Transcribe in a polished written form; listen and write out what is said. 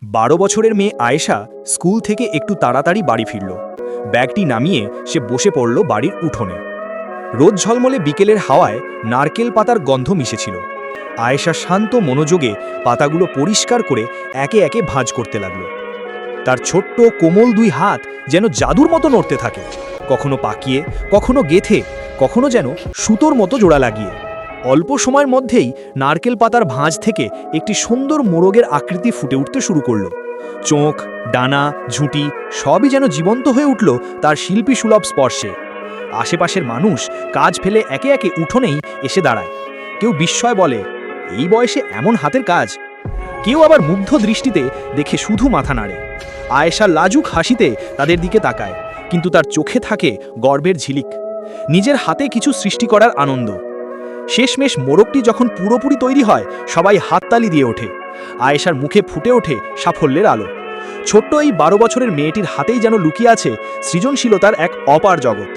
12 বছরের মেয়ে আয়েশা স্কুল থেকে একটু তাড়াতাড়ি বাড়ি ফিরল। ব্যাগটি নামিয়ে সে বসে পড়ল বাড়ির উঠোনে। রোদ ঝলমলে বিকেলের হাওয়ায় নারকেল পাতার গন্ধ মিশেছিল। আয়েশা শান্ত মনোযোগে পাতাগুলো পরিষ্কার করে একে একে ভাঁজ করতে লাগল। তার ছোট্ট কোমল দুই হাত যেন জাদুর মতো নড়তে থাকে, কখনো পাকিয়ে, কখনো গেথে, কখনো যেন সুতোর মতো জোড়া লাগিয়ে। অল্প সময়ের মধ্যেই নারকেল পাতার ভাঁজ থেকে একটি সুন্দর মোরগের আকৃতি ফুটে উঠতে শুরু করল। চোখ, ডানা, ঝুঁটি সবই যেন জীবন্ত হয়ে উঠল তার শিল্পী সুলভ স্পর্শে। আশেপাশের মানুষ কাজ ফেলে একে একে উঠোনেই এসে দাঁড়ায়। কেউ বিস্ময় বলে, এই বয়সে এমন হাতের কাজ। কেউ আবার মুগ্ধ দৃষ্টিতে দেখে শুধু মাথা নাড়ে। আয়েশা লাজুক হাসিতে তাদের দিকে তাকায়, কিন্তু তার চোখে থাকে গর্বের ঝিলিক, নিজের হাতে কিছু সৃষ্টি করার আনন্দ। শেষমেশ মোরগটি যখন পুরোপুরি তৈরি হয়, সবাই হাততালি দিয়ে ওঠে। আয়েশার মুখে ফুটে ওঠে সাফল্যের আলো। ছোট্ট এই 12 বছরের মেয়েটির হাতেই যেন লুকিয়ে আছে সৃজনশীলতার এক অপার জগৎ।